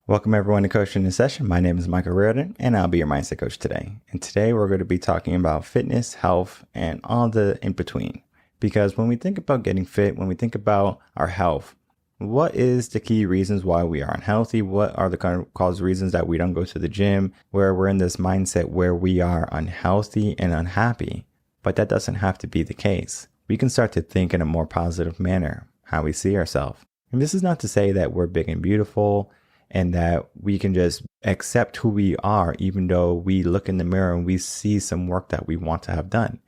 Welcome everyone to Coaching in Session. My name is Michael Rearden, and I'll be your mindset coach today. And today we're going to be talking about fitness, health, and all the in between. Because when we think about getting fit, when we think about our health, what is the key reasons why we are unhealthy? What are the kind of cause reasons that we don't go to the gym, where we're in this mindset where we are unhealthy and unhappy? But that doesn't have to be the case. We can start to think in a more positive manner, how we see ourselves. And this is not to say that we're big and beautiful and that we can just accept who we are, even though we look in the mirror and we see some work that we want to have done.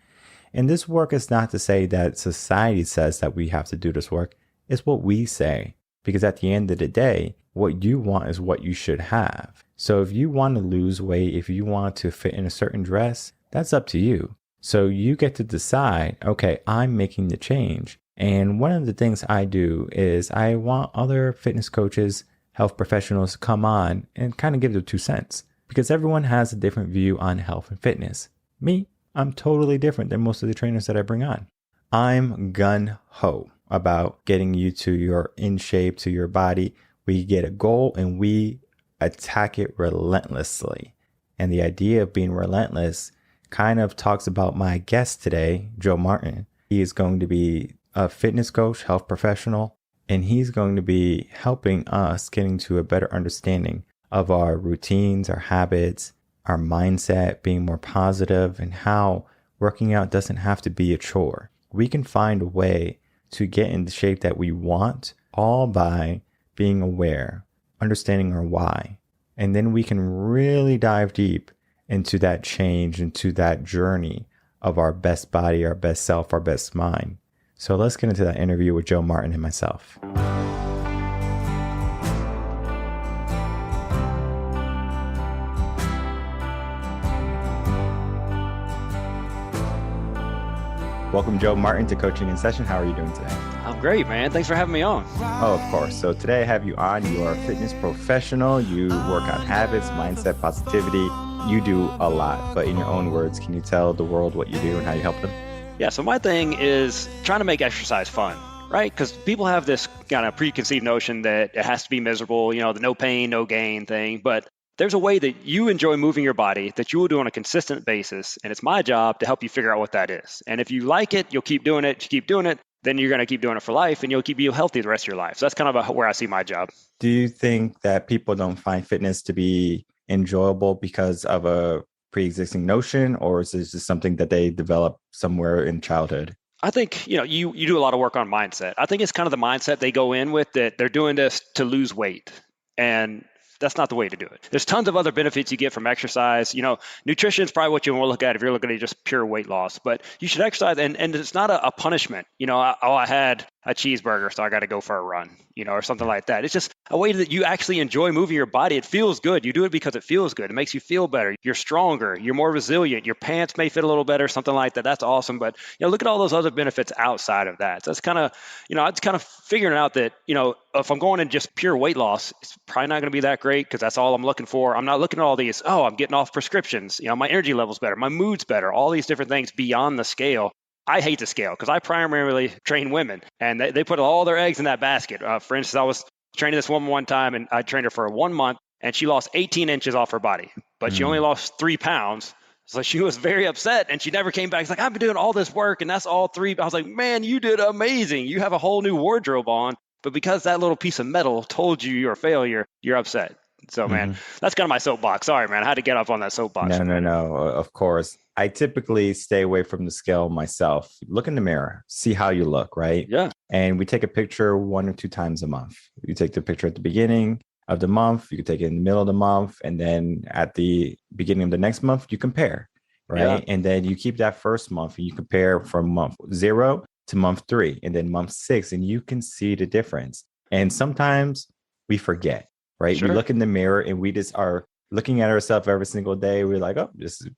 And this work is not to say that society says that we have to do this work. It's what we say, because at the end of the day, what you want is what you should have. So if you want to lose weight, if you want to fit in a certain dress, that's up to you. So you get to decide, okay, I'm making the change. And one of the things I do is I want other fitness coaches, health professionals come on and kind of give their 2 cents, because everyone has a different view on health and fitness. Me, I'm totally different than most of the trainers that I bring on. I'm gun-ho about getting you to your in shape, to your body. We get a goal and we attack it relentlessly. And the idea of being relentless kind of talks about my guest today, Joe Martin. He is going to be a fitness coach, health professional, and he's going to be helping us getting to a better understanding of our routines, our habits, our mindset, being more positive, and how working out doesn't have to be a chore. We can find a way to get in the shape that we want, all by being aware, understanding our why. And then we can really dive deep into that change, into that journey of our best body, our best self, our best mind. So let's get into that interview with Joe Martin and myself. Welcome, Joe Martin, to Coaching in Session. How are you doing today? I'm great, man. Thanks for having me on. Oh, of course. So today I have you on. You are a fitness professional. You work on habits, mindset, positivity. You do a lot, but in your own words, can you tell the world what you do and how you help them? Yeah, so my thing is trying to make exercise fun, right? Because people have this kind of preconceived notion that it has to be miserable, the no pain, no gain thing. But there's a way that you enjoy moving your body that you will do on a consistent basis. And it's my job to help you figure out what that is. And if you like it, you'll keep doing it. If you keep doing it, then you're going to keep doing it for life and you'll keep you healthy the rest of your life. So that's kind of where I see my job. Do you think that people don't find fitness to be enjoyable because of a pre-existing notion, or is this just something that they develop somewhere in childhood? I think, you do a lot of work on mindset. I think it's kind of the mindset they go in with, that they're doing this to lose weight. And that's not the way to do it. There's tons of other benefits you get from exercise. Nutrition is probably what you want to look at if you're looking at just pure weight loss, but you should exercise, and it's not a punishment. I had a cheeseburger, so I got to go for a run, or something like that. It's just a way that you actually enjoy moving your body. It feels good. You do it because it feels good. It makes you feel better. You're stronger. You're more resilient. Your pants may fit a little better, something like that. That's awesome. But, look at all those other benefits outside of that. So that's kind of, it's kind of figuring out that, if I'm going in just pure weight loss, it's probably not going to be that great because that's all I'm looking for. I'm not looking at all these, I'm getting off prescriptions. My energy level's better. My mood's better. All these different things beyond the scale. I hate the scale because I primarily train women, and they put all their eggs in that basket. For instance, I was training this woman one time, and I trained her for 1 month, and she lost 18 inches off her body, but she only lost 3 pounds. So she was very upset, and she never came back. She's like, I've been doing all this work, and that's all 3. I was like, man, you did amazing. You have a whole new wardrobe on, but because that little piece of metal told you you're a failure, you're upset. So, man, that's kind of my soapbox. Sorry, man. I had to get up on that soapbox. No. Of course. I typically stay away from the scale myself. Look in the mirror, see how you look, right? Yeah. And we take a picture 1 or 2 times a month. You take the picture at the beginning of the month, you can take it in the middle of the month, and then at the beginning of the next month, you compare, right? Yeah. And then you keep that first month and you compare from month 0 to month 3 and then month 6, and you can see the difference. And sometimes we forget, right? Sure. We look in the mirror and we just are looking at ourselves every single day. We're like, oh, this is,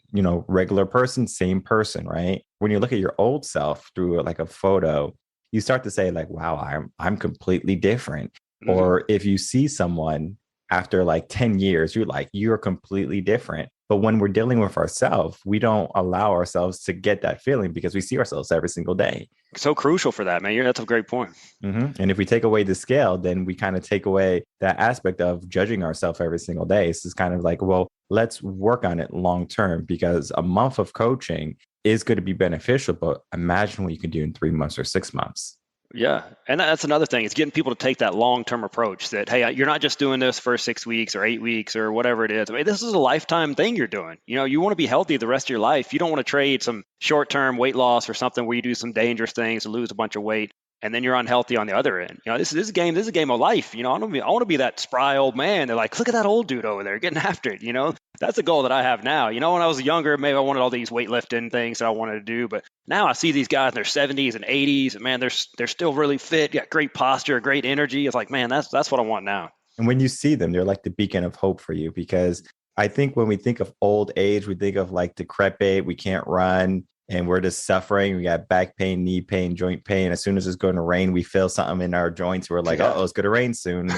regular person, same person, right? When you look at your old self through like a photo, you start to say like, wow, I'm completely different. Or if you see someone after like 10 years, you're like, you're completely different. But when we're dealing with ourselves, we don't allow ourselves to get that feeling because we see ourselves every single day. So crucial for that, man. That's a great point. And if we take away the scale, then we kind of take away that aspect of judging ourselves every single day. So it's kind of like, well, let's work on it long term because a month of coaching is going to be beneficial. But imagine what you can do in 3 months or 6 months. Yeah. And that's another thing. It's getting people to take that long-term approach that, hey, you're not just doing this for 6 weeks or 8 weeks or whatever it is. I mean, this is a lifetime thing you're doing. You want to be healthy the rest of your life. You don't want to trade some short-term weight loss or something where you do some dangerous things to lose a bunch of weight. And then you're unhealthy on the other end. This is a game. This is a game of life. I want to be that spry old man. They're like, look at that old dude over there getting after it. That's a goal that I have now. When I was younger, maybe I wanted all these weightlifting things that I wanted to do, but now I see these guys in their 70s and 80s, and man, they're still really fit, got great posture, great energy. It's like, man, that's what I want now. And when you see them, they're like the beacon of hope for you because I think when we think of old age, we think of like decrepit, we can't run and we're just suffering. We got back pain, knee pain, joint pain. As soon as it's going to rain, we feel something in our joints. We're like, oh, it's going to rain soon.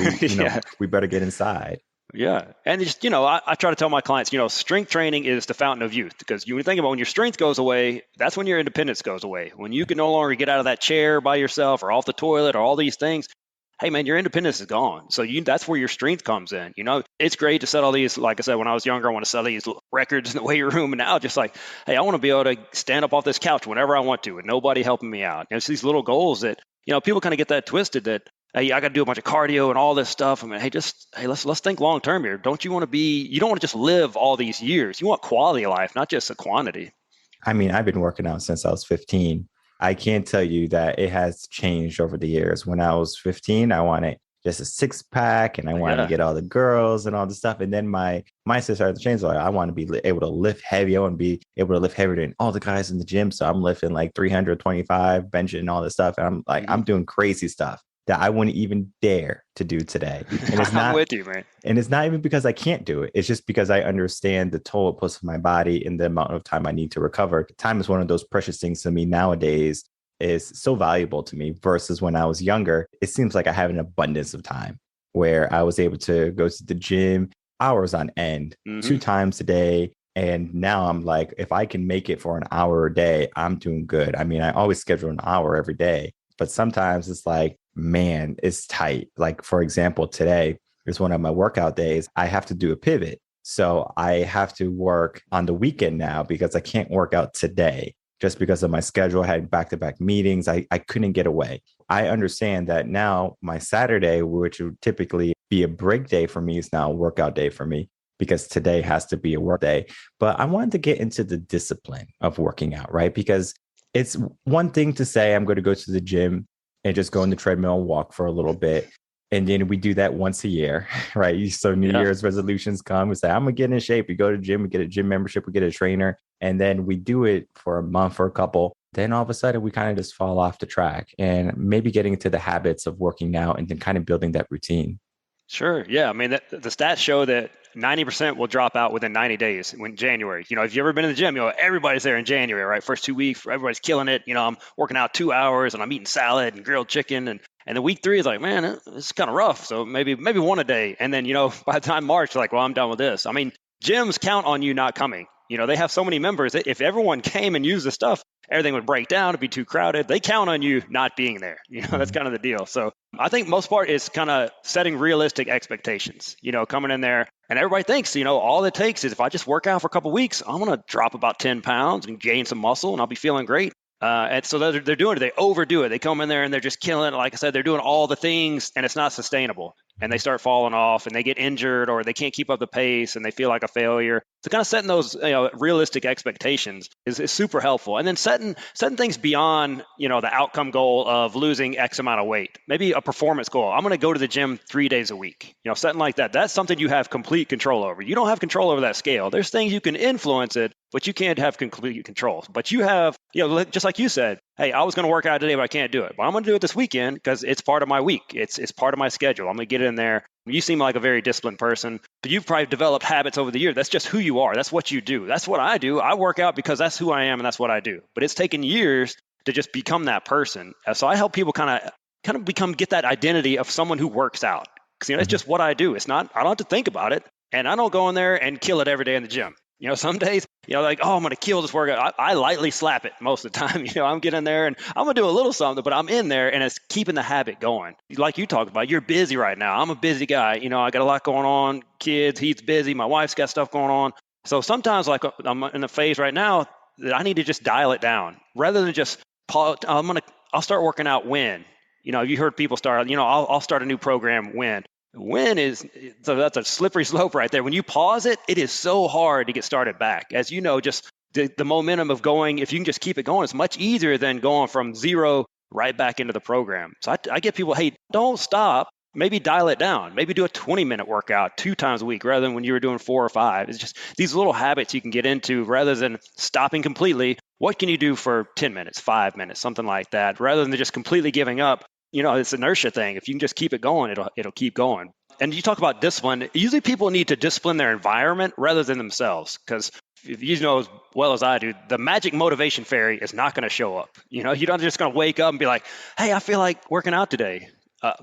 We better get inside. Yeah. And just, I try to tell my clients, strength training is the fountain of youth because you think about when your strength goes away, that's when your independence goes away. When you can no longer get out of that chair by yourself or off the toilet or all these things, hey man, your independence is gone. So that's where your strength comes in. It's great to set all these, like I said, when I was younger, I want to set these records in the weight room. And now just like, hey, I want to be able to stand up off this couch whenever I want to with nobody helping me out. It's these little goals that, people kind of get that twisted that, hey, I got to do a bunch of cardio and all this stuff. I mean, let's think long term here. You don't want to just live all these years. You want quality of life, not just a quantity. I mean, I've been working out since I was 15. I can't tell you that it has changed over the years. When I was 15, I wanted just a six pack and I wanted to get all the girls and all the stuff. And then my mindset started to change. Like, I want to be able to lift heavy. I want to be able to lift heavier than all the guys in the gym. So I'm lifting like 325, benching and all this stuff. And I'm like, I'm doing crazy stuff that I wouldn't even dare to do today. And it's not I'm with you, man. And it's not even because I can't do it. It's just because I understand the toll it puts on my body and the amount of time I need to recover. Time is one of those precious things to me nowadays, is so valuable to me versus when I was younger. It seems like I have an abundance of time where I was able to go to the gym hours on end, 2 times a day. And now I'm like, if I can make it for an hour a day, I'm doing good. I mean, I always schedule an hour every day, but sometimes it's like, man, it's tight. Like, for example, today is one of my workout days. I have to do a pivot. So I have to work on the weekend now because I can't work out today just because of my schedule. I had back-to-back meetings. I couldn't get away. I understand that now my Saturday, which would typically be a break day for me, is now a workout day for me because today has to be a work day. But I wanted to get into the discipline of working out, right? Because it's one thing to say, I'm going to go to the gym and just go on the treadmill, walk for a little bit. And then we do that once a year, right? So New Year's resolutions come. We say, I'm going to get in shape. We go to the gym, we get a gym membership, we get a trainer. And then we do it for a month or a couple. Then all of a sudden we kind of just fall off the track and maybe getting into the habits of working out and then kind of building that routine. Sure. Yeah. I mean, the stats show that 90% will drop out within 90 days in January. If you've ever been to the gym, everybody's there in January, right? First 2 weeks, everybody's killing it. I'm working out 2 hours and I'm eating salad and grilled chicken. And then week 3 is like, man, it's kind of rough. So maybe one a day. And then, by the time March, you're like, well, I'm done with this. I mean, gyms count on you not coming. They have so many members that if everyone came and used the stuff, everything would break down. It'd be too crowded. They count on you not being there. That's kind of the deal. So I think most part is kind of setting realistic expectations, coming in there and everybody thinks, all it takes is if I just work out for a couple of weeks, I'm going to drop about 10 pounds and gain some muscle and I'll be feeling great. And so they're doing it. They overdo it. They come in there and they're just killing it. Like I said, they're doing all the things and it's not sustainable. And they start falling off and they get injured or they can't keep up the pace and they feel like a failure. So kind of setting those realistic expectations is super helpful. And then setting things beyond the outcome goal of losing X amount of weight. Maybe a performance goal. I'm going to go to the gym 3 days a week. Something like that. That's something you have complete control over. You don't have control over that scale. There's things you can influence it, but you can't have complete control. But you have, just like you said, hey, I was going to work out today, but I can't do it. But I'm going to do it this weekend because it's part of my week. It's part of my schedule. I'm going to get in there. You seem like a very disciplined person, but you've probably developed habits over the years. That's just who you are. That's what you do. That's what I do. I work out because that's who I am and that's what I do. But it's taken years to just become that person. So I help people kind of get that identity of someone who works out. Because it's just what I do. It's not, I don't have to think about it. And I don't go in there and kill it every day in the gym. Some days, like, oh, I'm going to kill this workout. I lightly slap it most of the time. I'm getting there and I'm going to do a little something, but I'm in there and it's keeping the habit going. Like you talked about, you're busy right now. I'm a busy guy. I got a lot going on, kids, he's busy. My wife's got stuff going on. So sometimes, like, I'm in a phase right now that I need to just dial it down rather than just pause. I'll start working out when, you heard people start, I'll start a new program when is, so that's a slippery slope right there. When you pause it, it is so hard to get started back. As you know, just the momentum of going, if you can just keep it going, it's much easier than going from zero right back into the program. So I get people, hey, don't stop. Maybe dial it down. Maybe do a 20-minute workout 2 times a week rather than when you were doing 4 or 5. It's just these little habits you can get into rather than stopping completely. What can you do for 10 minutes, 5 minutes, something like that, rather than just completely giving up? It's an inertia thing. If you can just keep it going, it'll keep going. And you talk about discipline. Usually people need to discipline their environment rather than themselves, because if you know as well as I do, the magic motivation fairy is not going to show up. You're not just going to wake up and be like, hey, I feel like working out today.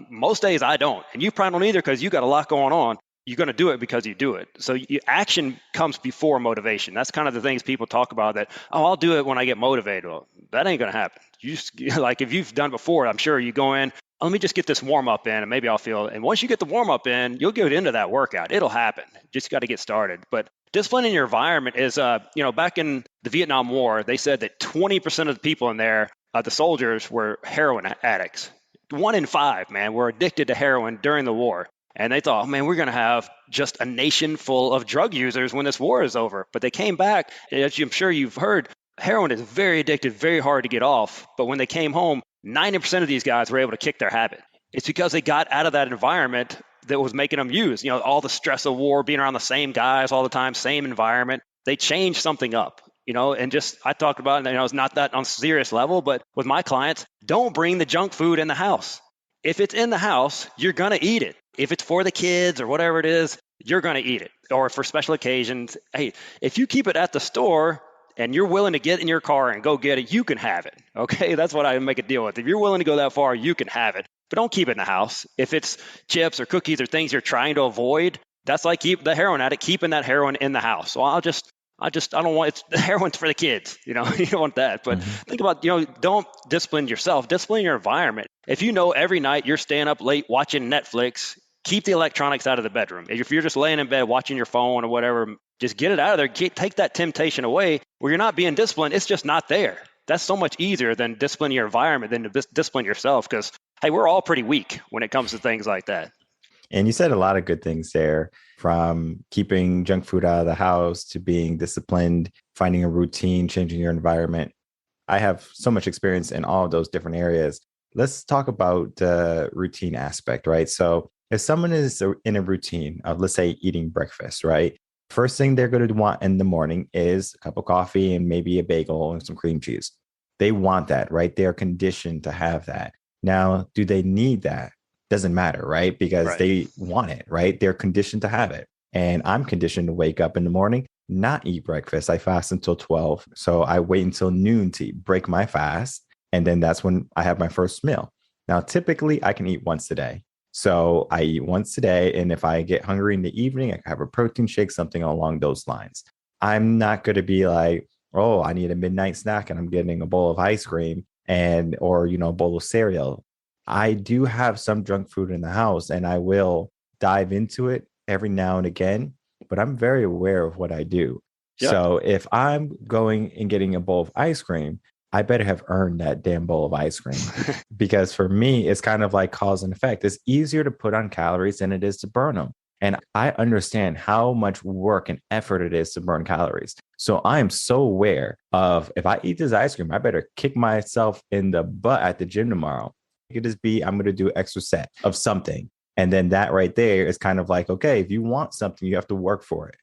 Most days I don't. And you probably don't either because you got a lot going on. You're going to do it because you do it. So action comes before motivation. That's kind of the things people talk about that, oh, I'll do it when I get motivated. Well, that ain't going to happen. You just, like if you've done before, I'm sure you go in, oh, let me just get this warm up in and maybe I'll feel, and once you get the warm up in, you'll get into that workout. It'll happen. Just got to get started. But disciplining your environment is, back in the Vietnam War, they said that 20% of the people in there, the soldiers, were heroin addicts. 1 in 5, man, were addicted to heroin during the war. And they thought, oh, man, we're going to have just a nation full of drug users when this war is over. But they came back, as I'm sure you've heard, heroin is very addictive, very hard to get off. But when they came home, 90% of these guys were able to kick their habit. It's because they got out of that environment that was making them use, all the stress of war, being around the same guys all the time, same environment. They changed something up. And just, I talked about, it's not that on a serious level, but with my clients, don't bring the junk food in the house. If it's in the house, you're going to eat it. If it's for the kids or whatever it is, you're going to eat it. Or for special occasions, hey, if you keep it at the store and you're willing to get in your car and go get it, you can have it. Okay, that's what I make a deal with. If you're willing to go that far, you can have it. But don't keep it in the house. If it's chips or cookies or things you're trying to avoid, that's like keep the heroin addict keeping that heroin in the house. So I don't want, it's the heroin's for the kids, you don't want that. But think about, don't discipline yourself, discipline your environment. If you know every night you're staying up late watching Netflix, keep the electronics out of the bedroom. If you're just laying in bed watching your phone or whatever, just get it out of there. Take that temptation away where you're not being disciplined. It's just not there. That's so much easier than disciplining your environment than to discipline yourself, because, hey, we're all pretty weak when it comes to things like that. And you said a lot of good things there, from keeping junk food out of the house to being disciplined, finding a routine, changing your environment. I have so much experience in all of those different areas. Let's talk about the routine aspect, right? So if someone is in a routine of, let's say, eating breakfast, right? First thing they're going to want in the morning is a cup of coffee and maybe a bagel and some cream cheese. They want that, right? They're conditioned to have that. Now, do they need that? Doesn't matter, right? Because they want it, right? They're conditioned to have it. And I'm conditioned to wake up in the morning, not eat breakfast. I fast until 12. So I wait until noon to break my fast. And then that's when I have my first meal. Now, typically I can eat once a day. So I eat once a day. And if I get hungry in the evening, I can have a protein shake, something along those lines. I'm not going to be like, oh, I need a midnight snack and I'm getting a bowl of ice cream or a bowl of cereal. I do have some junk food in the house and I will dive into it every now and again, but I'm very aware of what I do. Yeah. So if I'm going and getting a bowl of ice cream, I better have earned that damn bowl of ice cream, because for me, it's kind of like cause and effect. It's easier to put on calories than it is to burn them. And I understand how much work and effort it is to burn calories. So I am so aware of, if I eat this ice cream, I better kick myself in the butt at the gym tomorrow. It could just be, I'm going to do an extra set of something. And then that right there is kind of like, okay, if you want something, you have to work for it.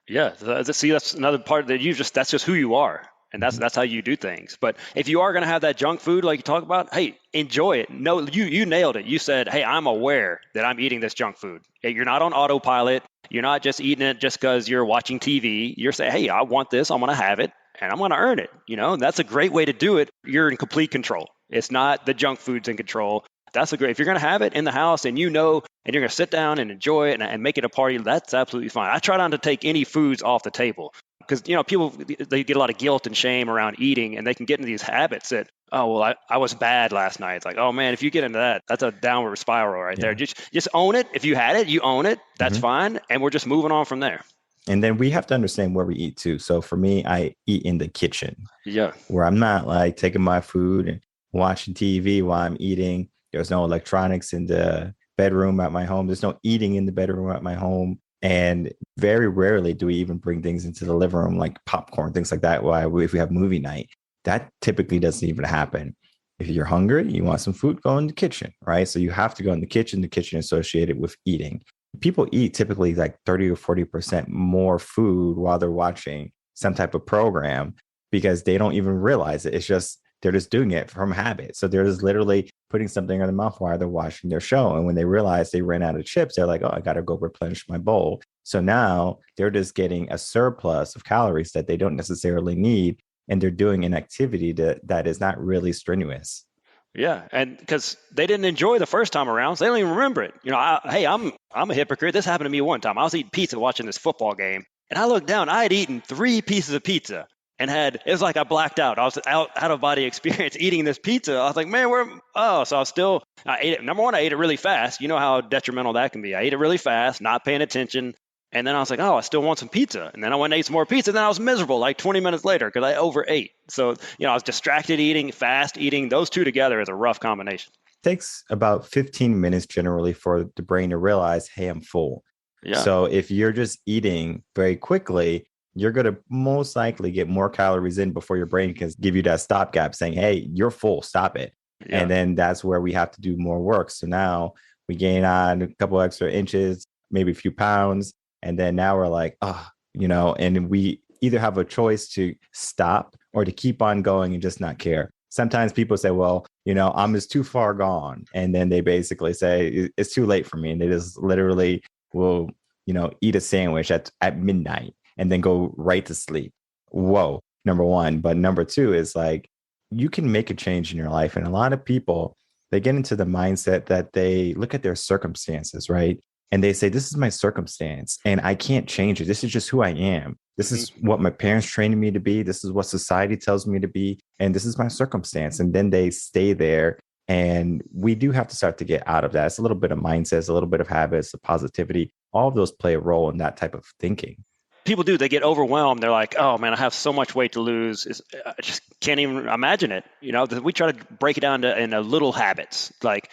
Yeah. See, that's another part that that's just who you are. And that's how you do things. But if you are going to have that junk food, like you talk about, hey, enjoy it. No, you nailed it. You said, hey, I'm aware that I'm eating this junk food. You're not on autopilot. You're not just eating it just because you're watching TV. You're saying, hey, I want this. I'm going to have it and I'm going to earn it. And that's a great way to do it. You're in complete control. It's not the junk food's in control. If you're going to have it in the house and and you're going to sit down and enjoy it and make it a party, that's absolutely fine. I try not to take any foods off the table. because people, they get a lot of guilt and shame around eating, and they can get into these habits that, oh well, I was bad last night. It's like, oh man, if you get into that, that's a downward spiral right there. Yeah. Just own it. If you had it, you own it. That's Hmm. fine, and we're just moving on from there. And then we have to understand where we eat too. So for me, I eat in the kitchen Yeah. where I'm not like taking my food and watching TV while I'm eating. There's no electronics in the bedroom at my home. There's no eating in the bedroom at my home. And very rarely do we even bring things into the living room like popcorn, things like that. Why if we have movie night, that typically doesn't even happen. If you're hungry, you want some food, go in the kitchen, right? So you have to go in the kitchen associated with eating. People eat typically like 30 or 40% more food while they're watching some type of program because they don't even realize it. It's just they're just doing it from habit. So they're just literally putting something in their mouth while they're watching their show. And when they realize they ran out of chips, they're like, oh, I got to go replenish my bowl. So now they're just getting a surplus of calories that they don't necessarily need. And they're doing an activity that is not really strenuous. Yeah, and because they didn't enjoy the first time around, so they don't even remember it. Hey, I'm a hypocrite. This happened to me one time. I was eating pizza watching this football game, and I looked down. I had eaten 3 pieces of pizza, and it was like I blacked out. I was out of body experience eating this pizza. I was like, man, so I ate it. Number one, I ate it really fast. You know how detrimental that can be. I ate it really fast, not paying attention. And then I was like, oh, I still want some pizza. And then I went and ate some more pizza. And then I was miserable like 20 minutes later because I overate. So, I was distracted eating, fast eating. Those two together is a rough combination. It takes about 15 minutes generally for the brain to realize, hey, I'm full. Yeah. So if you're just eating very quickly, you're going to most likely get more calories in before your brain can give you that stopgap saying, hey, you're full, stop it. Yeah. And then that's where we have to do more work. So now we gain on a couple extra inches, maybe a few pounds. And then now we're like, and we either have a choice to stop or to keep on going and just not care. Sometimes people say, well, I'm just too far gone. And then they basically say it's too late for me. And they just literally will, eat a sandwich at midnight and then go right to sleep. Whoa, number one. But number two is like, you can make a change in your life. And a lot of people, they get into the mindset that they look at their circumstances, right? And they say, this is my circumstance and I can't change it. This is just who I am. This is what my parents trained me to be. This is what society tells me to be. And this is my circumstance. And then they stay there. And we do have to start to get out of that. It's a little bit of mindsets, a little bit of habits, of positivity. All of those play a role in that type of thinking. People do. They get overwhelmed. They're like, oh man, I have so much weight to lose. I just can't even imagine it. We try to break it down into little habits. Like,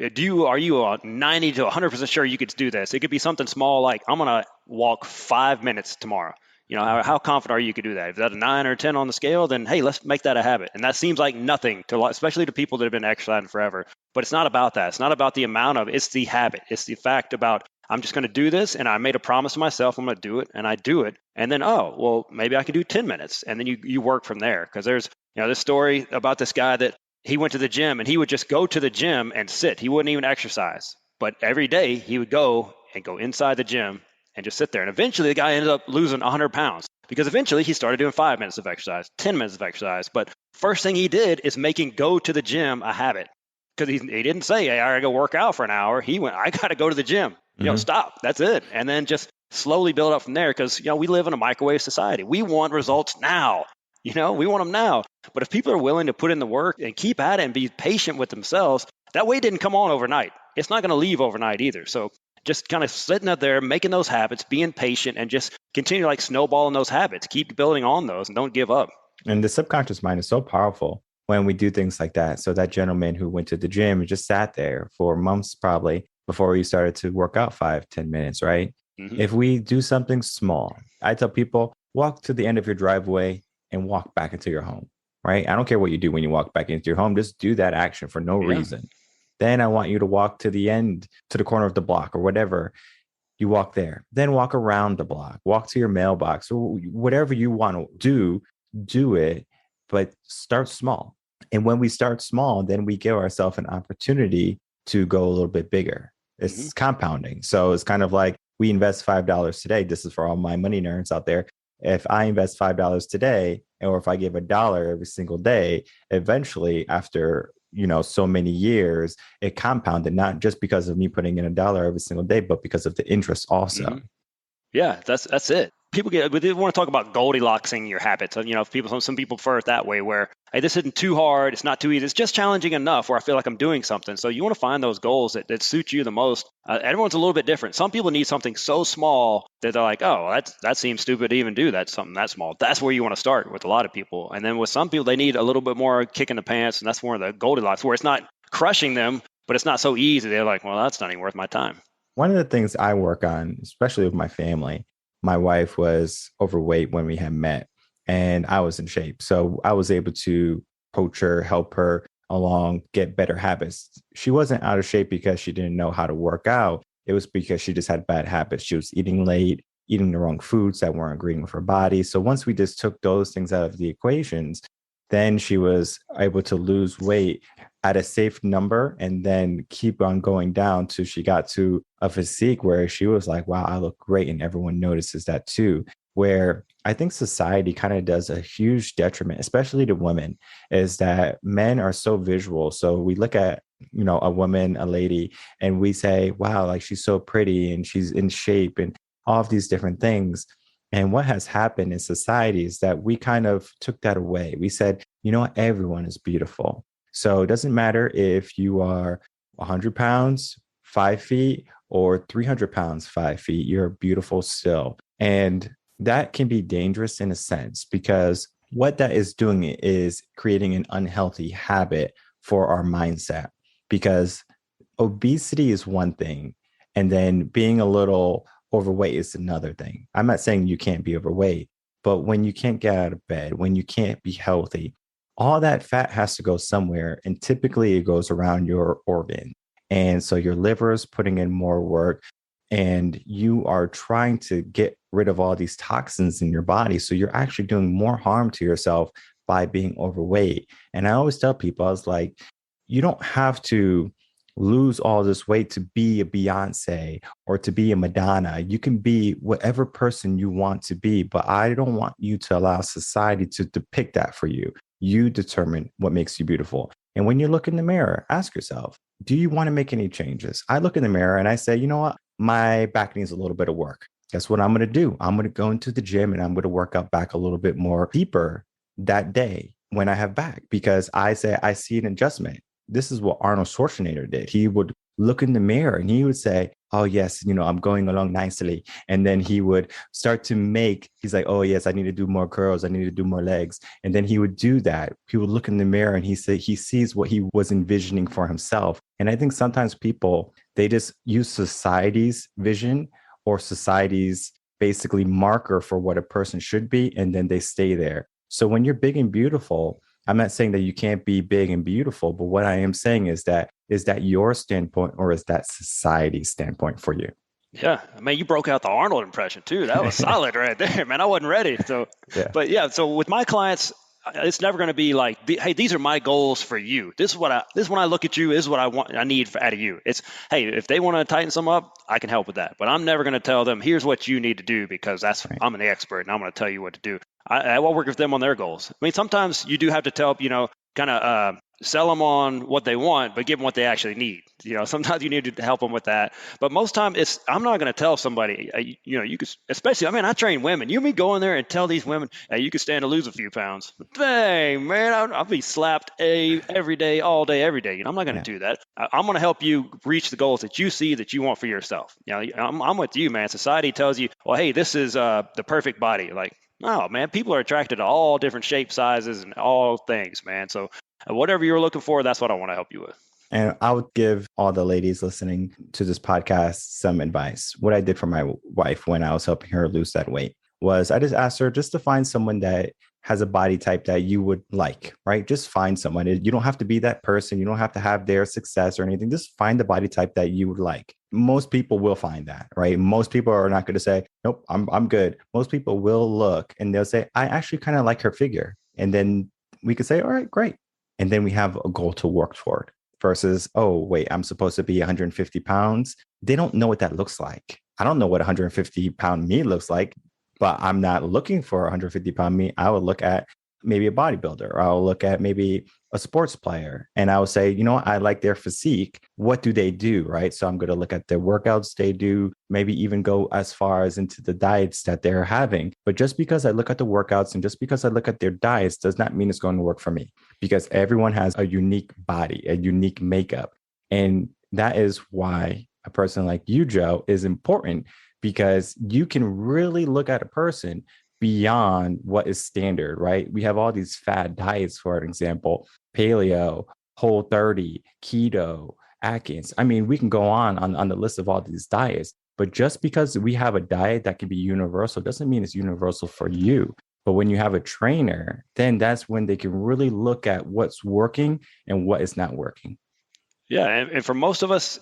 are you 90 to 100% sure you could do this? It could be something small like, I'm going to walk 5 minutes tomorrow. How confident are you could do that? If that's a 9 or 10 on the scale, then hey, let's make that a habit. And that seems like nothing especially to people that have been exercising forever. But it's not about that. It's not about the amount of, it's the habit. It's the fact about, I'm just going to do this. And I made a promise to myself, I'm going to do it. And I do it. And then, oh, well, maybe I could do 10 minutes. And then you work from there. Because there's, this story about this guy that he went to the gym and he would just go to the gym and sit. He wouldn't even exercise. But every day he would go inside the gym and just sit there. And eventually the guy ended up losing 100 pounds because eventually he started doing 5 minutes of exercise, 10 minutes of exercise. But first thing he did is making go to the gym a habit, because he didn't say, hey, I got to go work out for an hour. He went, I got to go to the gym. Stop. That's it. And then just slowly build up from there, because, we live in a microwave society. We want results now. We want them now. But if people are willing to put in the work and keep at it and be patient with themselves, that weight didn't come on overnight. It's not going to leave overnight either. So just kind of sitting up there, making those habits, being patient, and just continue like snowballing those habits. Keep building on those and don't give up. And the subconscious mind is so powerful when we do things like that. So that gentleman who went to the gym and just sat there for months probably before he started to work out 5-10 minutes, right? Mm-hmm. If we do something small, I tell people, walk to the end of your driveway and walk back into your home, right? I don't care what you do when you walk back into your home. Just do that action for no reason. Then I want you to walk to the end, to the corner of the block or whatever. You walk there, then walk around the block, walk to your mailbox, or whatever you want to do it, but start small. And when we start small, then we give ourselves an opportunity to go a little bit bigger. It's compounding. So it's kind of like we invest $5 today. This is for all my money nerds out there. If I invest $5 today, or if I give $1 every single day, eventually after so many years, it compounded, not just because of me putting in $1 every single day, but because of the interest also. Yeah, that's it. we want to talk about Goldilocksing your habits. Some people prefer it that way, where hey, this isn't too hard, it's not too easy, it's just challenging enough where I feel like I'm doing something. So you want to find those goals that suit you the most. Everyone's a little bit different. Some people need something so small that they're like, oh, that seems stupid to even do that, something that small. That's where you want to start with a lot of people. And then with some people, they need a little bit more kick in the pants, and that's more of the Goldilocks, where it's not crushing them, but it's not so easy. They're like, well, that's not even worth my time. One of the things I work on, especially with my family, my wife was overweight when we had met, and I was in shape. So I was able to coach her, help her along, get better habits. She wasn't out of shape because she didn't know how to work out. It was because she just had bad habits. She was eating late, eating the wrong foods that weren't agreeing with her body. So once we just took those things out of the equations, then she was able to lose weight at a safe number and then keep on going down till she got to a physique where she was like, wow, I look great. And everyone notices that too. Where I think society kind of does a huge detriment, especially to women, is that men are so visual. So we look at, a woman, a lady, and we say, wow, like she's so pretty and she's in shape and all of these different things. And what has happened in society is that we kind of took that away. We said, everyone is beautiful. So it doesn't matter if you are 100 pounds, 5 feet, or 300 pounds, 5 feet, you're beautiful still. And that can be dangerous in a sense, because what that is doing is creating an unhealthy habit for our mindset. Because obesity is one thing, and then being a little overweight is another thing. I'm not saying you can't be overweight, but when you can't get out of bed, when you can't be healthy, all that fat has to go somewhere. And typically it goes around your organ. And so your liver is putting in more work, and you are trying to get rid of all these toxins in your body. So you're actually doing more harm to yourself by being overweight. And I always tell people, I was like, you don't have to lose all this weight to be a Beyonce or to be a Madonna. You can be whatever person you want to be, but I don't want you to allow society to depict that for you. You determine what makes you beautiful. And when you look in the mirror, ask yourself, do you want to make any changes? I look in the mirror and I say, you know what? My back needs a little bit of work. Guess what I'm going to do? I'm going to go into the gym and I'm going to work out back a little bit more deeper that day when I have back, because I say I see an adjustment. This is what Arnold Schwarzenegger did. He would look in the mirror and he would say, oh, yes, I'm going along nicely. And then he would start to he's like, oh, yes, I need to do more curls. I need to do more legs. And then he would do that. He would look in the mirror and he sees what he was envisioning for himself. And I think sometimes people, they just use society's vision or society's basically marker for what a person should be, and then they stay there. So when you're big and beautiful, I'm not saying that you can't be big and beautiful, but what I am saying is that your standpoint or is that society's standpoint for you? Yeah, I mean, you broke out the Arnold impression too. That was solid right there, man. I wasn't ready. So, Yeah. but yeah, so with my clients, it's never going to be like, hey, these are my goals for you. This is when I look at you, this is what I need out of you. It's, hey, if they want to tighten some up, I can help with that. But I'm never going to tell them, here's what you need to do, because Right. I'm an expert and I'm going to tell you what to do. I will work with them on their goals. I mean, sometimes you do have to tell, kind of sell them on what they want, but give them what they actually need. Sometimes you need to help them with that. But most time I'm not going to tell somebody, you could, especially, I mean, I train women. You mean go in there and tell these women, hey, you could stand to lose a few pounds. Dang, man, I'll be slapped every day, all day, every day. I'm not going to do that. I'm going to help you reach the goals that you see that you want for yourself. I'm with you, man. Society tells you, well, hey, this is the perfect body. Like, no, man, people are attracted to all different shapes, sizes, and all things, man. So whatever you're looking for, that's what I want to help you with. And I would give all the ladies listening to this podcast some advice. What I did for my wife when I was helping her lose that weight was I just asked her just to find someone that has a body type that you would like, right? Just find someone. You don't have to be that person. You don't have to have their success or anything. Just find the body type that you would like. Most people will find that, right? Most people are not going to say, nope, I'm good. Most people will look and they'll say, I actually kind of like her figure. And then we could say, all right, great. And then we have a goal to work toward versus, oh, wait, I'm supposed to be 150 pounds. They don't know what that looks like. I don't know what 150-pound me looks like, but I'm not looking for 150-pound me. I would look at maybe a bodybuilder, or I'll look at maybe a sports player, and I will say, you know what, I like their physique. What do they do? Right. So I'm going to look at the workouts they do, maybe even go as far as into the diets that they're having. But just because I look at the workouts and just because I look at their diets does not mean it's going to work for me, because everyone has a unique body, a unique makeup. And that is why a person like you, Joe, is important, because you can really look at a person beyond what is standard, right? We have all these fad diets, for an example, paleo, whole 30, keto, Atkins. I mean, we can go on the list of all these diets, but just because we have a diet that can be universal doesn't mean it's universal for you. But when you have a trainer, then that's when they can really look at what's working and what is not working. Yeah, and for most of us,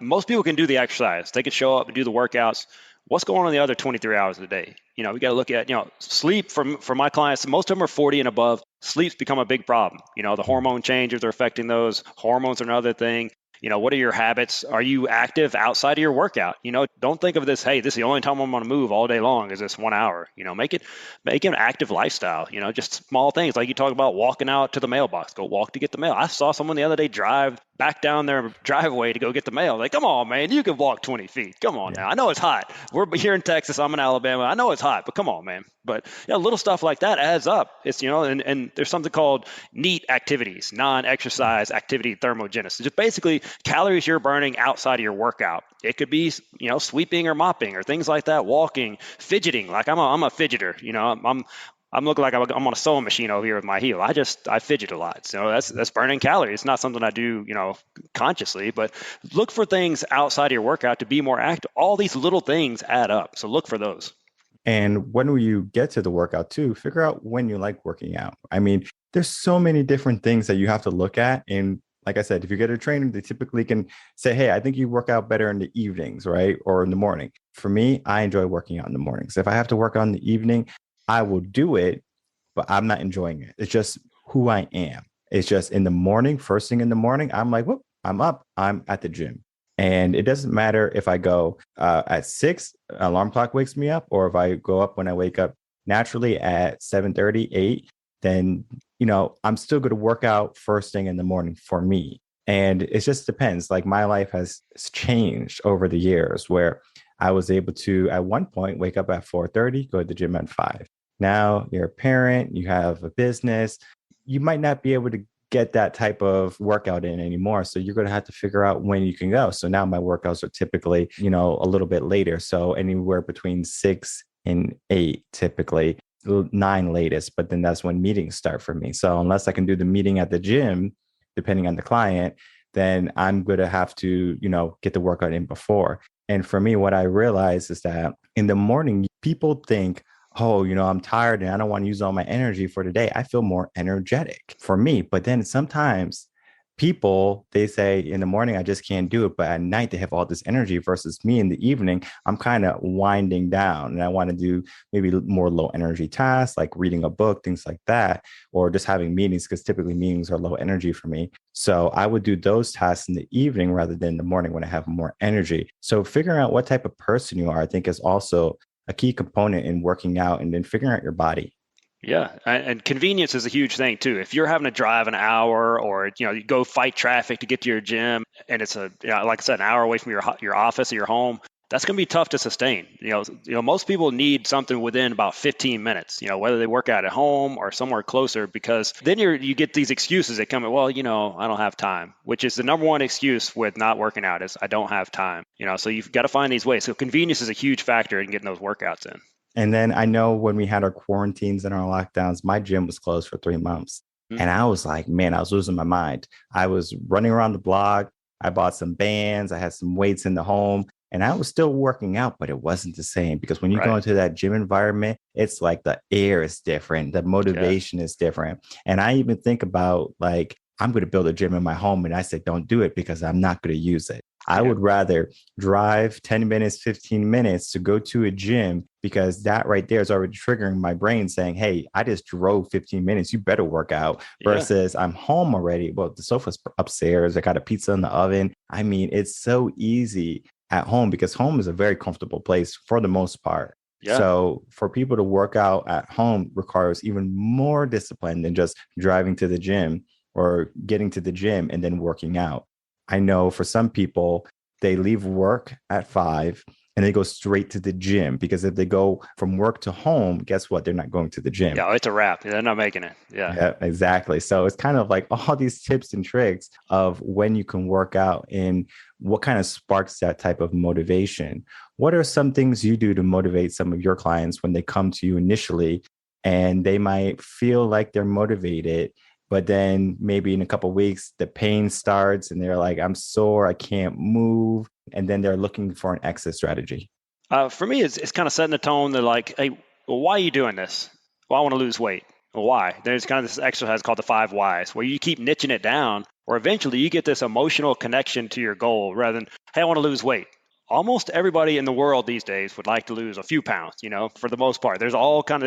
most people can do the exercise. They can show up and do the workouts. What's going on the other 23 hours of the day? We got to look at, sleep for my clients. Most of them are 40 and above. Sleep's become a big problem. The hormone changes are affecting those. Hormones are another thing. What are your habits? Are you active outside of your workout? Don't think of this, hey, this is the only time I'm going to move all day long is this 1 hour. Make it an active lifestyle. Just small things like you talk about walking out to the mailbox, go walk to get the mail. I saw someone the other day drive back down their driveway to go get the mail. Like, come on, man, you can walk 20 feet. Come on Yeah. now. I know it's hot. We're here in Texas. I'm in Alabama. I know it's hot, but come on, man. But little stuff like that adds up. It's, and there's something called NEAT activities, non-exercise activity thermogenesis. Just basically calories you're burning outside of your workout. It could be, sweeping or mopping or things like that, walking, fidgeting. Like I'm a fidgeter, I'm looking like I'm on a sewing machine over here with my heel. I fidget a lot. So that's burning calories. It's not something I do, consciously, but look for things outside of your workout to be more active. All these little things add up. So look for those. And when you get to the workout too, figure out when you like working out. I mean, there's so many different things that you have to look at. And like I said, if you get a trainer, they typically can say, hey, I think you work out better in the evenings, right? Or in the morning. For me, I enjoy working out in the mornings. If I have to work out in the evening, I will do it, but I'm not enjoying it. It's just who I am. It's just in the morning, first thing in the morning, I'm like, whoop, I'm up, I'm at the gym. And it doesn't matter if I go at 6, alarm clock wakes me up, or if I go up when I wake up naturally at 7:30, 8, then, I'm still going to work out first thing in the morning for me. And it just depends. Like my life has changed over the years, where I was able to, at one point, wake up at 4:30, go to the gym at 5. Now you're a parent, you have a business, you might not be able to get that type of workout in anymore. So you're going to have to figure out when you can go. So now my workouts are typically, a little bit later. So anywhere between 6 and 8, typically 9 latest, but then that's when meetings start for me. So unless I can do the meeting at the gym, depending on the client, then I'm going to have to, get the workout in before. And for me, what I realize is that in the morning, people think, oh, I'm tired and I don't want to use all my energy for the day. I feel more energetic for me. But then sometimes people, they say in the morning, I just can't do it. But at night, they have all this energy versus me in the evening. I'm kind of winding down and I want to do maybe more low energy tasks like reading a book, things like that, or just having meetings, because typically meetings are low energy for me. So I would do those tasks in the evening rather than the morning when I have more energy. So figuring out what type of person you are, I think, is also a key component in working out, and then figuring out your body. Yeah, and convenience is a huge thing too. If you're having to drive an hour, or you go fight traffic to get to your gym, and it's like I said, an hour away from your office or your home, that's going to be tough to sustain. Most people need something within about 15 minutes. Whether they work out at home or somewhere closer, because then you get these excuses that come in. Well, I don't have time, which is the number one excuse with not working out is I don't have time. So you've got to find these ways. So convenience is a huge factor in getting those workouts in. And then I know when we had our quarantines and our lockdowns, my gym was closed for 3 months. Mm-hmm. And I was like, man, I was losing my mind. I was running around the block. I bought some bands. I had some weights in the home, and I was still working out, but it wasn't the same, because when you go into that gym environment, it's like the air is different. The motivation is different. And I even think about like, I'm going to build a gym in my home. And I said, don't do it, because I'm not going to use it. I would rather drive 10 minutes, 15 minutes to go to a gym, because that right there is already triggering my brain saying, hey, I just drove 15 minutes. You better work out, versus I'm home already. Well, the sofa's upstairs. I got a pizza in the oven. I mean, it's so easy at home, because home is a very comfortable place for the most part. Yeah. So for people to work out at home requires even more discipline than just driving to the gym or getting to the gym and then working out. I know for some people, they leave work at 5 and they go straight to the gym, because if they go from work to home, guess what? They're not going to the gym. Yeah, it's a wrap. They're not making it. Yeah. Yeah, exactly. So it's kind of like all these tips and tricks of when you can work out and what kind of sparks that type of motivation. What are some things you do to motivate some of your clients when they come to you initially and they might feel like they're motivated, but then maybe in a couple of weeks the pain starts and they're like, I'm sore, I can't move, and then they're looking for an exit strategy. For me, it's kind of setting the tone. They're like, hey, well, why are you doing this? Well, I want to lose weight. Well, why? There's kind of this exercise called the 5 whys, where you keep niching it down, or eventually you get this emotional connection to your goal rather than, hey, I want to lose weight. Almost everybody in the world these days would like to lose a few pounds, for the most part. There's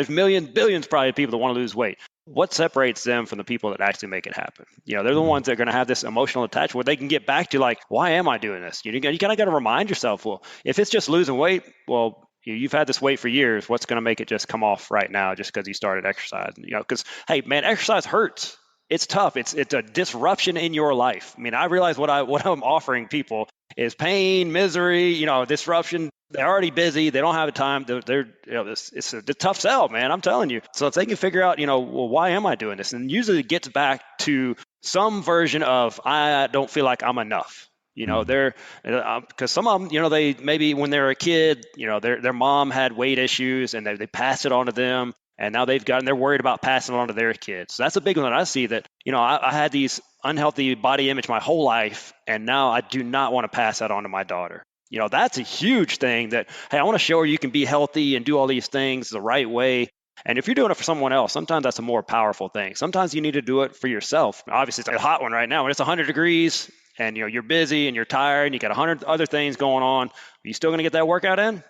millions, billions probably of people that want to lose weight. What separates them from the people that actually make it happen? They're the ones that are going to have this emotional attachment where they can get back to like, why am I doing this? You kind of got to remind yourself, well, if it's just losing weight, well, you've had this weight for years. What's going to make it just come off right now just because you started exercising? Because, hey, man, exercise hurts. It's tough. It's a disruption in your life. I mean, I realize what I'm offering people is pain, misery, disruption. They're already busy. They don't have the time. It's a tough sell, man. I'm telling you. So if they can figure out, well, why am I doing this? And usually it gets back to some version of, I don't feel like I'm enough. They're because some of them, they maybe when they were a kid, their mom had weight issues and they passed it on to them. And now they're worried about passing it on to their kids. So that's a big one that I see that, I had these unhealthy body image my whole life. And now I do not want to pass that on to my daughter. That's a huge thing that, hey, I want to show her you can be healthy and do all these things the right way. And if you're doing it for someone else, sometimes that's a more powerful thing. Sometimes you need to do it for yourself. Obviously, it's a hot one right now when it's 100 degrees and you're busy and you're tired and you got 100 other things going on. Are you still going to get that workout in?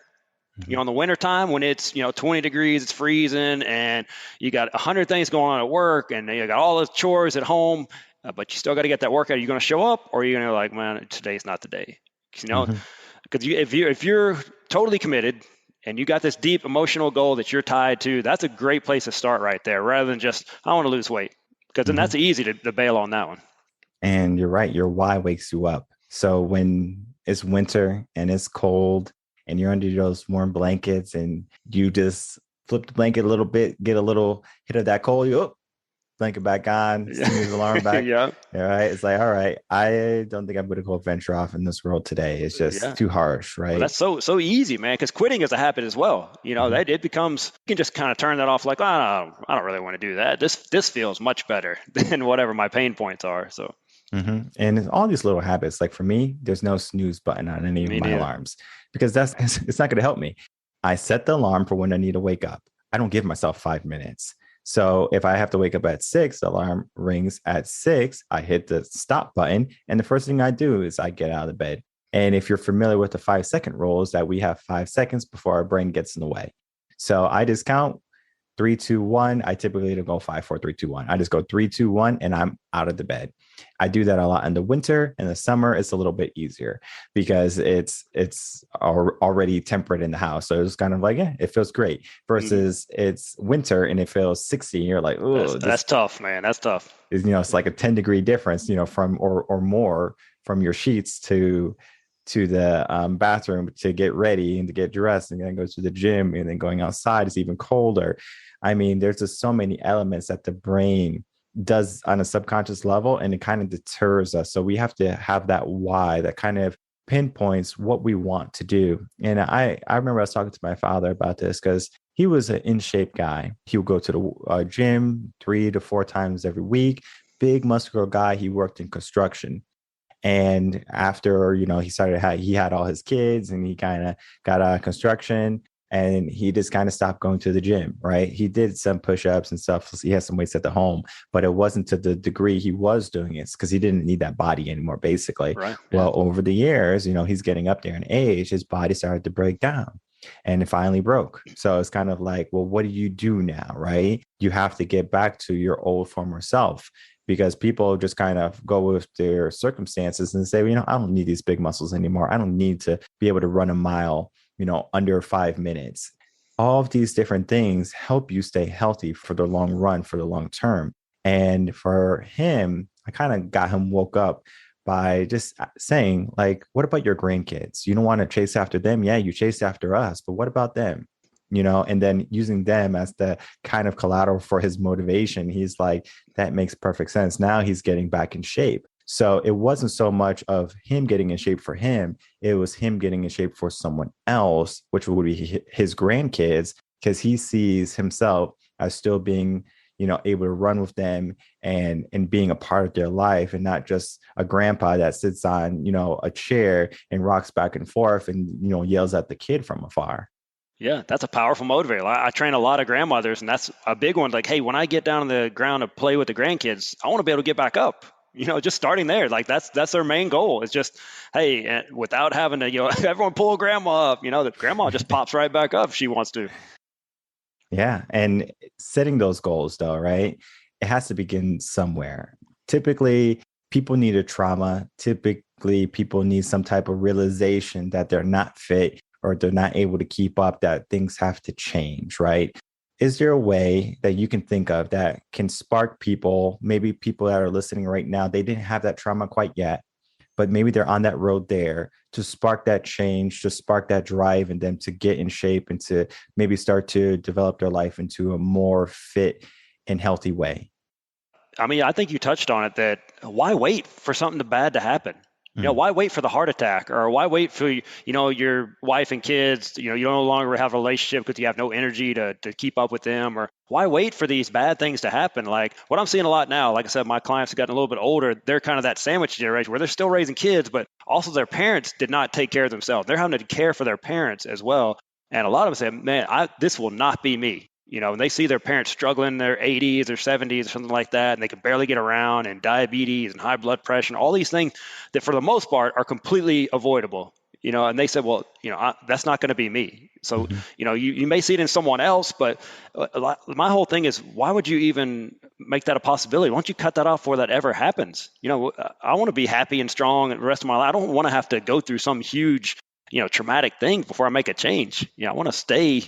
In the wintertime when it's, 20 degrees, it's freezing, and you got 100 things going on at work, and you got all the chores at home, but you still got to get that workout. Are you going to show up, or are you going to like, man, today's not the day? Mm-hmm. Because if you're totally committed and you got this deep emotional goal that you're tied to, that's a great place to start right there, rather than just, I want to lose weight, because then Mm-hmm. that's easy to bail on that one. And you're right, your why wakes you up. So when it's winter and it's cold and you're under those warm blankets and you just flip the blanket a little bit, get a little hit of that cold, blanket back on, snooze alarm back. Yeah. All right. It's like, all right, I don't think I'm going to go venture off in this world today. It's just Yeah. too harsh, Well, right? that's so easy, man. Because quitting is a habit as well. That it becomes, you can just kind of turn that off. Like, oh, I don't really want to do that. This feels much better than whatever my pain points are. So And it's all these little habits. Like for me, there's no snooze button on any of me my neither. alarms, because it's not going to help me. I set the alarm for when I need to wake up. I don't give myself 5 minutes. So if I have to wake up at 6, the alarm rings at 6, I hit the stop button. And the first thing I do is I get out of bed. And if you're familiar with the 5-second rule, is that we have 5 seconds before our brain gets in the way. So I just count 3, 2, 1. I typically don't go 5, 4, 3, 2, 1. I just go 3, 2, 1, and I'm out of the bed. I do that a lot in the winter. In the summer, it's a little bit easier because it's already temperate in the house. So it's kind of like, yeah, it feels great. Versus it's winter and it feels 60. And you're like, oh, That's tough, man. That's tough. is, it's like a 10-degree difference, from or more from your sheets to the bathroom to get ready and to get dressed and then go to the gym, and then going outside is even colder. I mean, there's just so many elements that the brain does on a subconscious level, and it kind of deters us. So we have to have that why that kind of pinpoints what we want to do. And I remember I was talking to my father about this because he was an in shape guy. He would go to the gym 3 to 4 times every week. Big muscular guy. He worked in construction. And after, he had all his kids and he kind of got out of construction, and he just kind of stopped going to the gym, right? He did some push-ups and stuff. So he had some weights at the home, but it wasn't to the degree he was doing it because he didn't need that body anymore, basically. Right. Well, over the years, he's getting up there in age, his body started to break down. And it finally broke. So it's kind of like, well, what do you do now, right? You have to get back to your old former self, because people just kind of go with their circumstances and say, I don't need these big muscles anymore. I don't need to be able to run a mile, under 5 minutes. all of these different things help you stay healthy for the long run, for the long term. And for him, I kind of got him woke up by just saying, like, what about your grandkids? You don't want to chase after them. Yeah, you chase after us, but what about them? And then using them as the kind of collateral for his motivation, he's like, that makes perfect sense. Now he's getting back in shape. So it wasn't so much of him getting in shape for him, it was him getting in shape for someone else, which would be his grandkids, because he sees himself as still being, able to run with them and being a part of their life, and not just a grandpa that sits on, a chair and rocks back and forth and, yells at the kid from afar. Yeah, that's a powerful motivator. I train a lot of grandmothers, and that's a big one. Like, hey, when I get down on the ground to play with the grandkids, I want to be able to get back up. Just starting there, like that's their main goal. It's just, hey, without having to, everyone pull grandma up. The grandma just pops right back up if she wants to. Yeah. And setting those goals, though, right? It has to begin somewhere. Typically, people need a trauma. Typically, people need some type of realization that they're not fit or they're not able to keep up, that things have to change, right? Is there a way that you can think of that can spark people, maybe people that are listening right now, they didn't have that trauma quite yet, but maybe they're on that road there, to spark that change, to spark that drive in them to get in shape and to maybe start to develop their life into a more fit and healthy way? I mean, I think you touched on it, that why wait for something bad to happen? Mm. Why wait for the heart attack, or why wait for, your wife and kids, you no longer have a relationship because you have no energy to keep up with them, or why wait for these bad things to happen? Like what I'm seeing a lot now, like I said, my clients have gotten a little bit older. They're kind of that sandwich generation where they're still raising kids, but also their parents did not take care of themselves. They're having to care for their parents as well. And a lot of them say, man, this will not be me. And they see their parents struggling in their 80s or 70s or something like that, and they can barely get around, and diabetes and high blood pressure and all these things that for the most part are completely avoidable. And they said, well, that's not going to be me. So, Mm-hmm. You may see it in someone else, but my whole thing is, why would you even make that a possibility? Why don't you cut that off before that ever happens? I want to be happy and strong the rest of my life. I don't want to have to go through some huge, traumatic thing before I make a change. I want to stay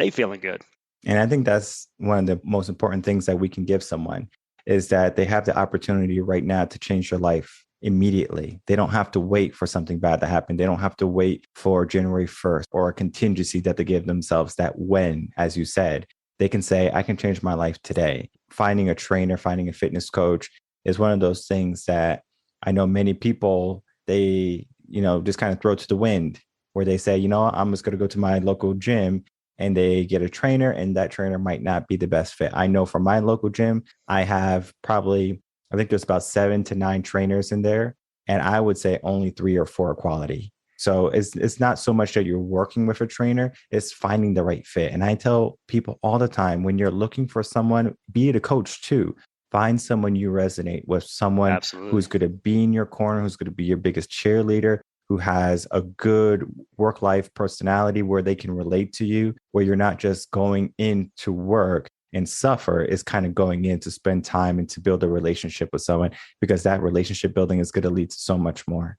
feeling good. And I think that's one of the most important things that we can give someone, is that they have the opportunity right now to change their life immediately. They don't have to wait for something bad to happen. They don't have to wait for January 1st or a contingency that they give themselves, that when, as you said, they can say, I can change my life today. Finding a trainer, finding a fitness coach is one of those things that I know many people, they, just kind of throw to the wind, where they say, I'm just going to go to my local gym, and they get a trainer, and that trainer might not be the best fit. I know from my local gym, I have probably, I think there's about 7 to 9 trainers in there. And I would say only 3 or 4 are quality. So it's not so much that you're working with a trainer, it's finding the right fit. And I tell people all the time, when you're looking for someone, be it a coach too, find someone you resonate with, someone Absolutely. who's going to be in your corner, who's going to be your biggest cheerleader, who has a good work-life personality where they can relate to you, where you're not just going in to work and suffer, is kind of going in to spend time and to build a relationship with someone, because that relationship building is going to lead to so much more.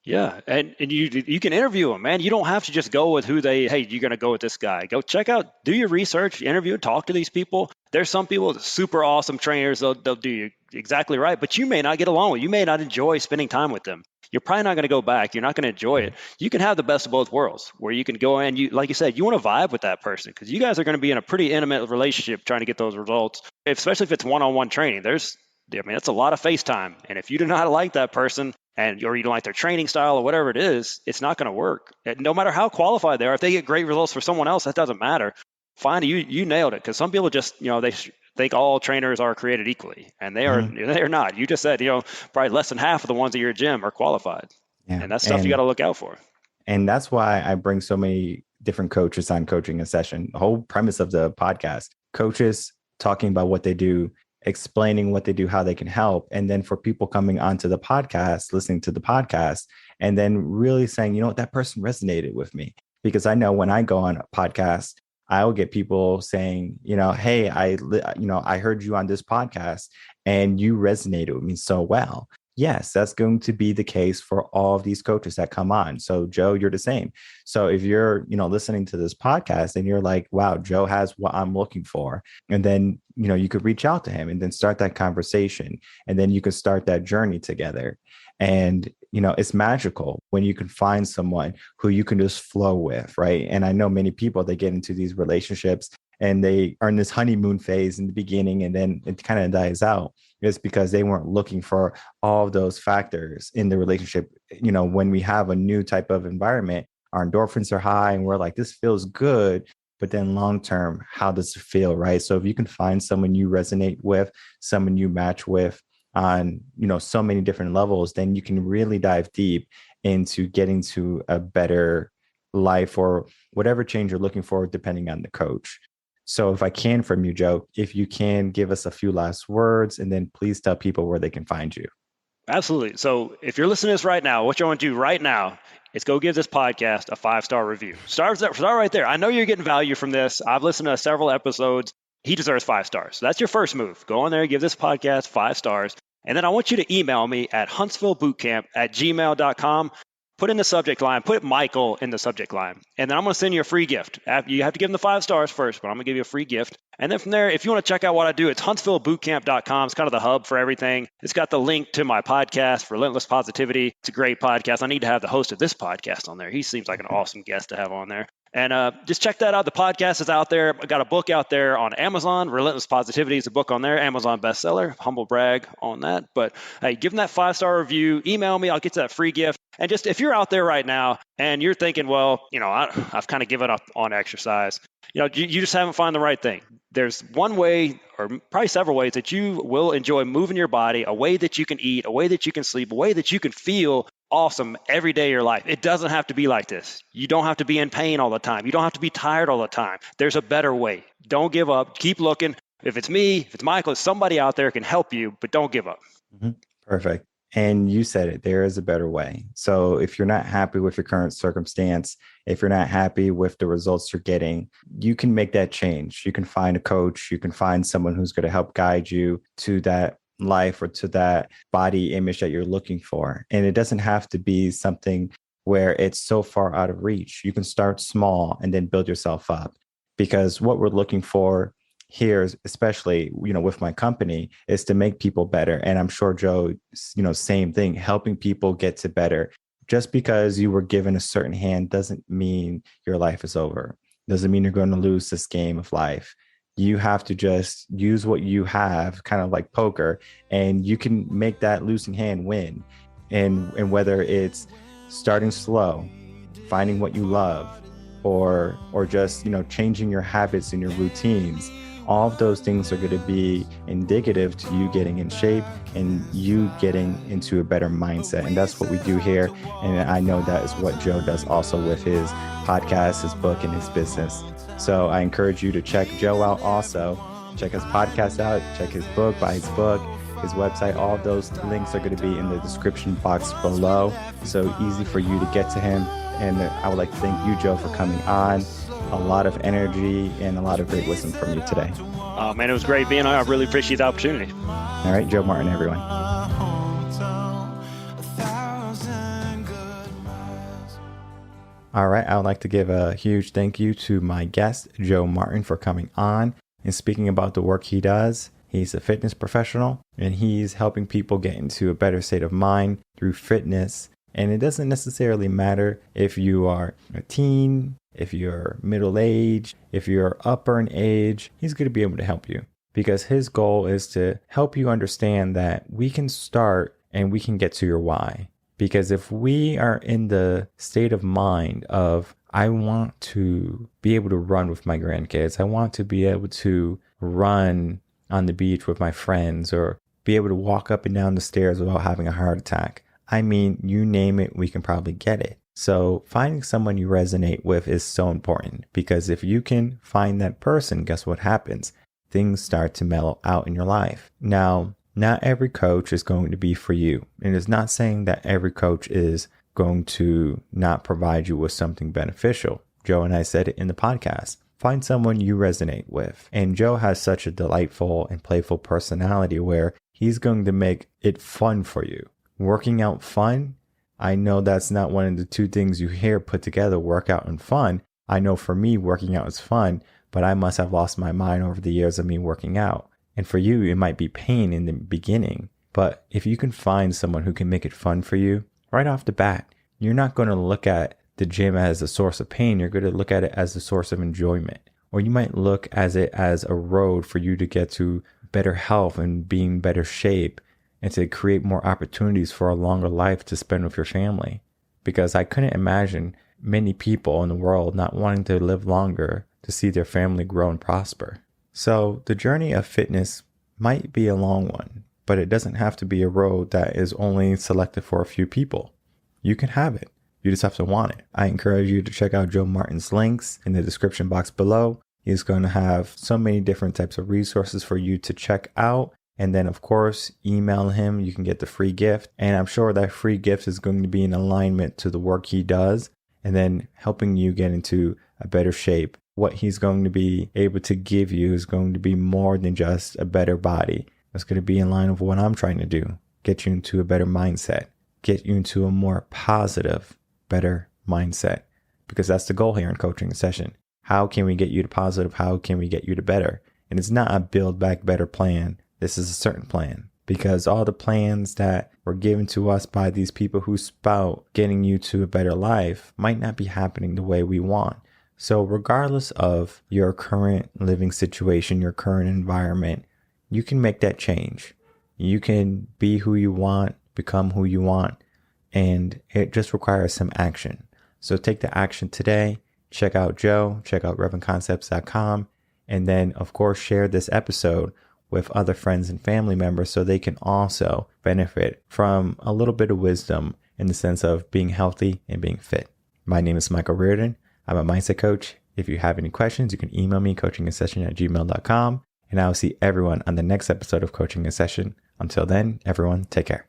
Yeah, and you can interview them, man. You don't have to just go with hey, you're going to go with this guy. Go check out, do your research, interview, talk to these people. There's some people, super awesome trainers, they'll do you exactly right, but you may not get along with. You may not enjoy spending time with them. You're probably not going to go back. You're not going to enjoy it. You can have the best of both worlds, where you can go in, you, like you said, you want to vibe with that person, because you guys are going to be in a pretty intimate relationship trying to get those results, especially if it's one-on-one training. That's a lot of face time. And if you do not like that person, or you don't like their training style or whatever it is, it's not going to work. And no matter how qualified they are, if they get great results for someone else, that doesn't matter. Fine, you nailed it. Because some people just, they think all trainers are created equally, and they are Mm-hmm. they are not. You just said, probably less than half of the ones at your gym are qualified, Yeah. and that's stuff you got to look out for. And that's why I bring so many different coaches on Coaching a Session. The whole premise of the podcast, coaches talking about what they do, explaining what they do, how they can help. And then for people coming onto the podcast, listening to the podcast, and then really saying, that person resonated with me. Because I know when I go on a podcast, I will get people saying, hey, I heard you on this podcast and you resonated with me so well. Yes, that's going to be the case for all of these coaches that come on. So Joe, you're the same. So if you're, listening to this podcast and you're like, wow, Joe has what I'm looking for. And then, you could reach out to him and then start that conversation. And then you could start that journey together. And, it's magical when you can find someone who you can just flow with, right? And I know many people, they get into these relationships and they are in this honeymoon phase in the beginning and then it kind of dies out. It's because they weren't looking for all of those factors in the relationship. When we have a new type of environment, our endorphins are high and we're like, this feels good. But then long term, how does it feel, right? So if you can find someone you resonate with, someone you match with on, so many different levels, then you can really dive deep into getting to a better life or whatever change you're looking for, depending on the coach. So if I can from you, Joe, if you can give us a few last words and then please tell people where they can find you. Absolutely. So if you're listening to this right now, what you want to do right now is go give this podcast a 5-star review. Start right there. I know you're getting value from this. I've listened to several episodes. He deserves 5 stars. So that's your first move. Go on there, give this podcast 5 stars. And then I want you to email me at huntsvillebootcamp@gmail.com. Put in the subject line, put Michael in the subject line. And then I'm going to send you a free gift. You have to give them the 5 stars first, but I'm going to give you a free gift. And then from there, if you want to check out what I do, it's huntsvillebootcamp.com. It's kind of the hub for everything. It's got the link to my podcast, Relentless Positivity. It's a great podcast. I need to have the host of this podcast on there. He seems like an awesome guest to have on there. And just check that out. The podcast is out there. I got a book out there on Amazon. Relentless Positivity is a book on there. Amazon bestseller. Humble brag on that. But hey, give them that 5-star review. Email me. I'll get you that free gift. And just if you're out there right now and you're thinking, well, I've kind of given up on exercise. You just haven't found the right thing. There's one way, or probably several ways, that you will enjoy moving your body, a way that you can eat, a way that you can sleep, a way that you can feel awesome every day of your life. It doesn't have to be like this. You don't have to be in pain all the time. You don't have to be tired all the time. There's a better way. Don't give up. Keep looking. If it's me, if it's Michael, if somebody out there can help you, but don't give up. Mm-hmm. Perfect. And you said it, there is a better way. So if you're not happy with your current circumstance, if you're not happy with the results you're getting, you can make that change. You can find a coach. You can find someone who's going to help guide you to that life or to that body image that you're looking for. And it doesn't have to be something where it's so far out of reach. You can start small and then build yourself up, because what we're looking for here, especially, with my company, is to make people better. And I'm sure Joe, same thing, helping people get to better. Just because you were given a certain hand doesn't mean your life is over. Doesn't mean you're going to lose this game of life. You have to just use what you have, kind of like poker, and you can make that losing hand win. And whether it's starting slow, finding what you love, or just, changing your habits and your routines, all of those things are going to be indicative to you getting in shape and you getting into a better mindset. And that's what we do here. And I know that is what Joe does also with his podcast, his book, and his business. So I encourage you to check Joe out also. Check his podcast out, check his book, buy his book, his website. All of those links are going to be in the description box below. So easy for you to get to him. And I would like to thank you, Joe, for coming on. A lot of energy and a lot of great wisdom from you today. Oh, man, it was great being on. I really appreciate the opportunity. All right, Joe Martin, everyone. All right, I would like to give a huge thank you to my guest, Joe Martin, for coming on and speaking about the work he does. He's a fitness professional, and he's helping people get into a better state of mind through fitness. And it doesn't necessarily matter if you are a teen, if you're middle-aged, if you're upper in age, he's going to be able to help you, because his goal is to help you understand that we can start and we can get to your why. Because if we are in the state of mind of, I want to be able to run with my grandkids, I want to be able to run on the beach with my friends, or be able to walk up and down the stairs without having a heart attack. I mean, you name it, we can probably get it. So finding someone you resonate with is so important, because if you can find that person, guess what happens? Things start to mellow out in your life. Now, not every coach is going to be for you. And it's not saying that every coach is going to not provide you with something beneficial. Joe and I said it in the podcast. Find someone you resonate with. And Joe has such a delightful and playful personality where he's going to make it fun for you. working out fun? I know that's not one of the two things you hear put together, workout and fun. I know for me, working out is fun, but I must have lost my mind over the years of me working out. And for you, it might be pain in the beginning. But if you can find someone who can make it fun for you, right off the bat, you're not going to look at the gym as a source of pain. You're going to look at it as a source of enjoyment. Or you might look at it as a road for you to get to better health and be in better shape and to create more opportunities for a longer life to spend with your family. Because I couldn't imagine many people in the world not wanting to live longer to see their family grow and prosper. So the journey of fitness might be a long one, but it doesn't have to be a road that is only selected for a few people. You can have it. You just have to want it. I encourage you to check out Joe Martin's links in the description box below. He's going to have so many different types of resources for you to check out. And then, of course, email him. You can get the free gift. And I'm sure that free gift is going to be in alignment to the work he does and then helping you get into a better shape. What he's going to be able to give you is going to be more than just a better body. It's going to be in line with what I'm trying to do. Get you into a better mindset. Get you into a more positive, better mindset. Because that's the goal here in coaching session. How can we get you to positive? How can we get you to better? And it's not a build back better plan. This is a certain plan. Because all the plans that were given to us by these people who spout getting you to a better life might not be happening the way we want. So regardless of your current living situation, your current environment, you can make that change. You can be who you want, become who you want, and it just requires some action. So take the action today. Check out Joe, check out revenconcepts.com, and then, of course, share this episode with other friends and family members so they can also benefit from a little bit of wisdom in the sense of being healthy and being fit. My name is Michael Rearden. I'm a mindset coach. If you have any questions, you can email me, coachinginsession@gmail.com, and I will see everyone on the next episode of Coaching in Session. Until then, everyone, take care.